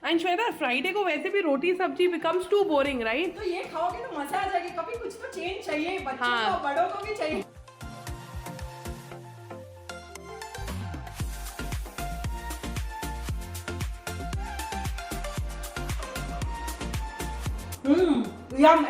And Shweta Friday को वैसे भी रोटी सब्जी बिकम्स टू बोरिंग राइट. तो ये खाओगे तो मजा आ जाएगी. कभी कुछ तो चेंज चाहिए, बच्चों हाँ. को बड़ों को भी चाहिए. Yum.